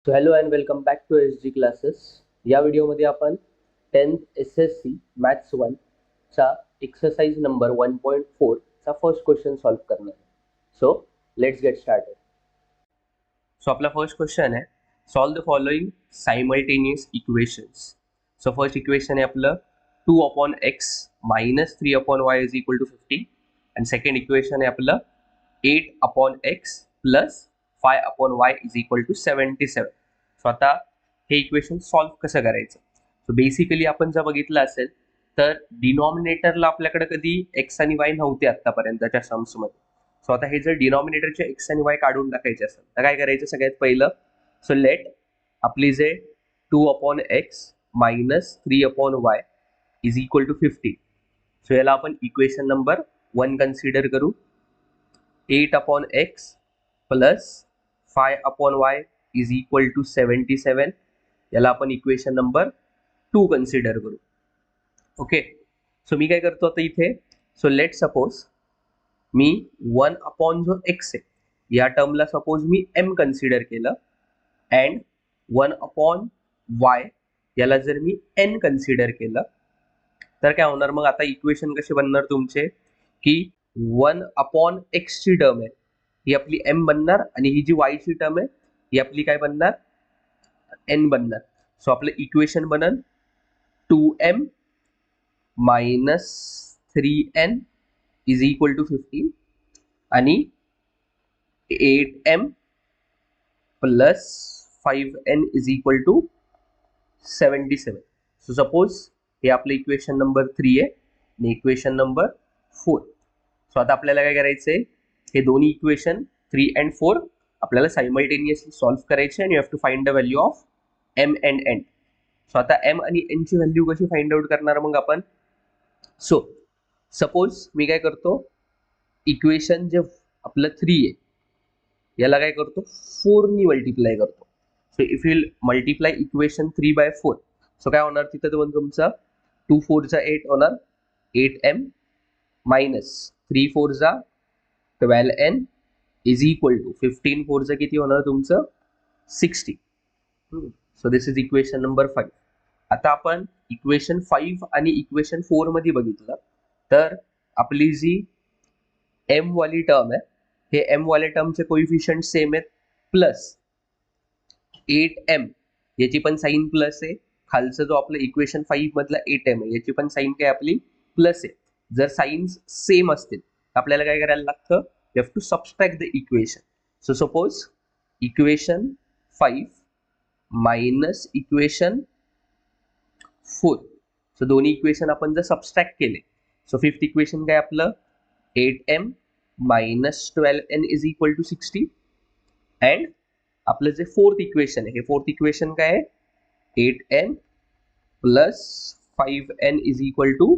So hello and welcome back to S G classes. या व्हिडिओमध्ये आपण 10th SSC मॅथ्स 1 चा एक्सरसाइज नंबर 1.4 चा फर्स्ट क्वेश्चन सॉल्व्ह करणार आहे. So let's get started. So आपला फर्स्ट क्वेश्चन आहे, solve the following simultaneous equations. So first equation आहे आपलं 2/x minus 3/y is equal to 50 आणि सेकंड इक्वेशन आहे आपलं 8/x plus 5/y is equal to 77. So आता हे इक्वेशन सॉल्व्ह कसं करायचं. सो बेसिकली आपण जर बघितलं असेल तर डिनॉमिनेटरला आपल्याकडे कधी एक्स आणि वाय नव्हते आतापर्यंतच्या सम्समध्ये. सो आता हे जर डिनॉमिनेटरचे एक्स आणि वाय काढून टाकायचे असेल तर काय करायचं सगळ्यात पहिलं. सो लेट आपली जे 2/x minus 3/y is equal to 50. So याला आपण इक्वेशन नंबर 1 कन्सिडर करू. 8/x plus 5/y is equal to 77. याला आपण इक्वेशन नंबर 2 कन्सिडर करू. ओके, सो मी काय करतो आता इथे. सो लेट सपोज मी 1 जो x आहे या टर्मला सपोज मी m कन्सिडर केलं अँड 1/y याला जर मी n कन्सिडर केलं तर काय होणार. मग आता इक्वेशन कसे बनणार तुमचे की 1/x ची टर्म आहे ही आपली m बनणार आणि ही जी y ची टर्म आहे ही आपली काय बनणार n बनणार. सो आपलं इक्वेशन बनन 2m minus 3n is equal to 15 आणि 8m plus 5n is equal to 77. So suppose हे आपलं इक्वेशन नंबर 3 आहे आणि इक्वेशन नंबर 4. सो आता आपल्याला काय करायचंय, हे दोन्ही इक्वेशन 3 अँड 4 आपल्याला सायमल्टेनियसली सॉल्व्ह करायचे आणि you have to find the value of m and n. So आता m आणि n ची व्हॅल्यू कशी फाइंड आउट करणार मग आपण. सो सपोज मी काय करतो, इक्वेशन जे आपलं 3 आहे याला काय करतो 4 नी मल्टिप्लाय करतो. So if you multiply equation 3 by 4 so काय होणार तिथं दोन तुमचा 2 4 जा 8 होणार 8m मायनस 3 4 जा 12n इज इक्वल टू 15 4 जा किती होणार तुमचं 60. So this is equation number 5. आता आपण इक्वेशन 5 आणि इक्वेशन 4 मध्ये बघितलं तर आपली जी m वाली टर्म आहे हे m वाल्या टर्मचे कोइफिशियंट सेम आहेत प्लस 8m याची पण साइन प्लस आहे. खालचं जो आपलं इक्वेशन 5 मधला 8m आहे याची पण साइन काय आपली प्लस आहे. जर साइन्स सेम असतील तर आपल्याला काय करायला लागतं, you have to subtract the equation. So suppose equation 5 minus equation 4. So दोन्ही इक्वेशन आपण जर सबस्ट्रॅक्ट केले सो फिफ्थ इक्वेशन काय आपलं 8m minus 12n is equal to 60 and आपलं जे फोर्थ इक्वेशन आहे हे फोर्थ इक्वेशन काय आहे 8n plus 5n is equal to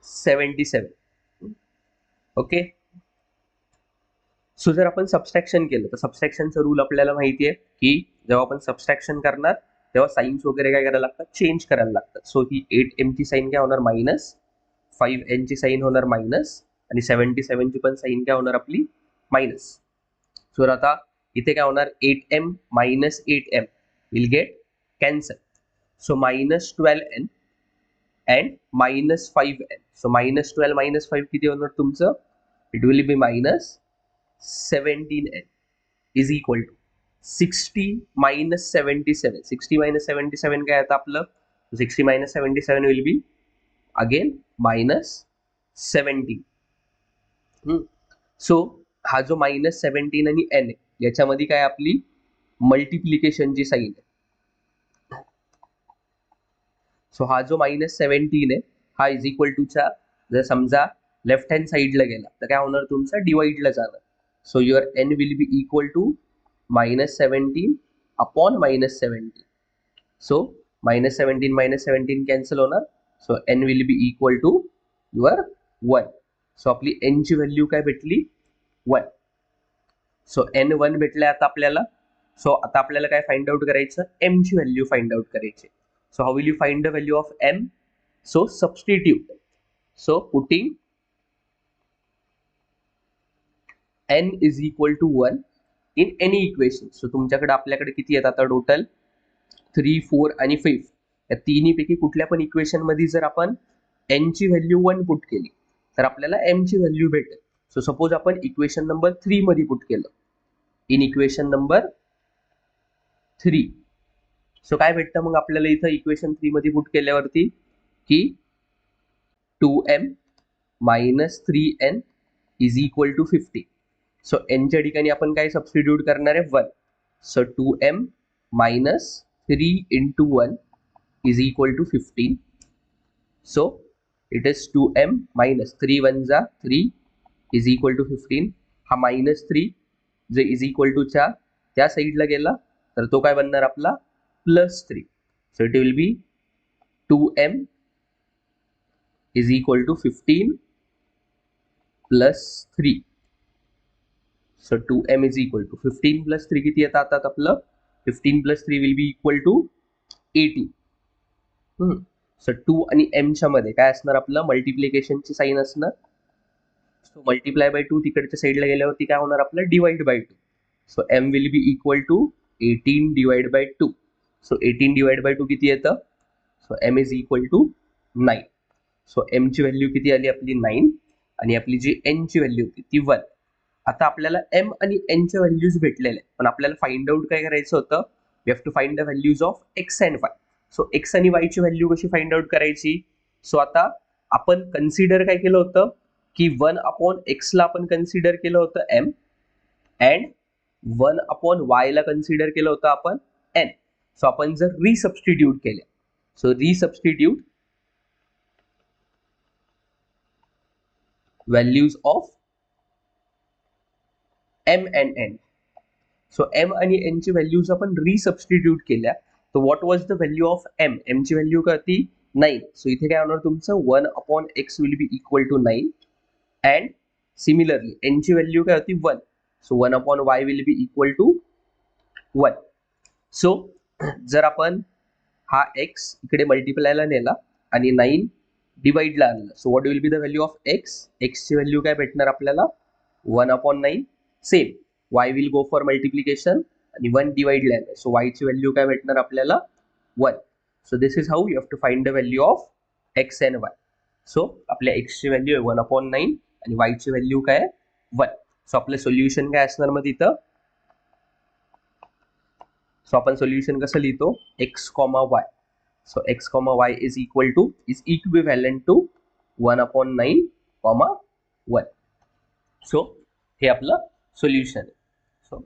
77. Okay, so जर आपण सबस्ट्रॅक्शन केलं तर सबस्ट्रॅक्शनचा रूल आपल्याला माहिती आहे की जेव्हा आपण सबस्ट्रॅक्शन करणार तेव्हा साइन्स वगैरे काय करायला लागतात चेंज करायला लागतात. सो ही 8m ची साइन काय होणार मायनस 5n ची साइन होणार मायनस आणि 77 ची पण साइन काय होणार आपली मायनस. सो आता इथे काय होणार 8m minus 8m will get cancel. So minus 12n and minus 5n. So minus 12 minus 5 किती होणार तुमचं, it will be minus 17n is equal to 60 minus 77. 60 minus 77 काय आता आपलं 60 minus 77 will be again minus 17. So हा जो minus 17 आणि n आहे याच्यामध्ये काय आपली मल्टिप्लिकेशनची साइन आहे. सो हा जो मायनस 17 आहे हा इज इक्वल टूचा जर समजा लेफ्ट हँड साइडला गेला तर काय होणार तुमचा डिवाइडला जाणार. So your n will be equal to minus 17 upon minus 17. So minus 17 cancel होणार. So n will be equal to your 1. So आपली n ची व्हॅल्यू काय भेटली 1. सो n 1 भेटले आता आपल्याला. सो आता आपल्याला काय फाइंड आउट करायचं m ची व्हॅल्यू फाइंड आउट करायची. So how will you find the value of m. So substitute. So putting n is equal to 1 in any equation. So तुमच्याकडे आपल्याकडे किती आहेत आता टोटल 3, 4 आणि 5. या तिन्हीपैकी कुठल्या पण इक्वेशन मध्ये जर आपण n ची व्हॅल्यू 1 पुट केली तर आपल्याला m ची व्हॅल्यू भेटेल. सो सपोज आपण इक्वेशन नंबर 3 मध्ये पुट केलं. In equation number 3. सो काय भेटतं मग आपल्याला इथं इक्वेशन 3 मध्ये पुट केल्यावरती की 2m minus 3n is equal to 50. So n च्या ठिकाणी आपण काय सबस्टिट्यूट करणार आहे 1. So 2m minus 3 into 1 is equal to 15. So it is 2m minus 3 1 जा 3 is equal to 15. हा minus 3 जे is equal to च्या त्या साईडला गेला तर तो काय बनणार आपला plus 3. So it will be 2m is equal to 15 plus 3. So 2m is equal to 15 plus 3 किती येतात आता आपलं 15 plus 3 will be equal to 18. So 2 आणि m च्या मध्ये काय असणार आपलं मल्टिप्लिकेशनची साइन असणार. सो मल्टिप्लाय बाय 2 तिकडच्या साईडला गेल्यावरती काय होणार आपलं divide by 2. So m will be equal to 18 divide by 2. So 18 divide by 2 किती येतं. So m is equal to 9. So m ची व्हॅल्यू किती आली आपली 9 आणि आपली जी n ची व्हॅल्यू होती ती 1. आता आपल्याला m आणि n च्या व्हॅल्यूज भेटलेल्या पण आपल्याला फाइंड आउट काय करायचं होतं. We have to find the values of x and y. So x आणि y ची व्हॅल्यू कशी फाइंड आउट करायची. सो आता आपण कन्सिडर काय केलं होतं की 1/x ला आपण कन्सिडर केलं होतं m अँड 1/y ला कन्सिडर केलं होतं आपण n. सो आपण जर रिसबस्टिट्यूट केले so resubstitute values of m and n. So m आणि n ची व्हॅल्यूज आपण रिसबस्टिट्यूट केल्या तर what was the value of m. m ची व्हॅल्यू काय होती 9. सो इथे काय होणार तुमचं 1/x will be equal to 9 and similarly n ची व्हॅल्यू काय होती 1. So 1/y will be equal to 1. So जर आपण हा x इकडे मल्टिप्लायला नेला आणि 9 डिवाइडला आणलं so what will be the value of x. x ची व्हॅल्यू काय भेटणार आपल्याला 1/9. Same y will go for multiplication आणि 1 डिवाइडला आहे सो y ची व्हॅल्यू काय भेटणार आपल्याला 1. So this is how you have to find the value of x and y. So आपल्या x ची व्हॅल्यू आहे 1/9 आणि y ची व्हॅल्यू काय आहे 1. सो आपलं सोल्युशन काय असणार मग तिथं. सो आपण सोल्युशन कसं लिहितो x, y. So x, y is equal to is equivalent to 1/9, 1. So हे आपलं सोल्युशन आहे.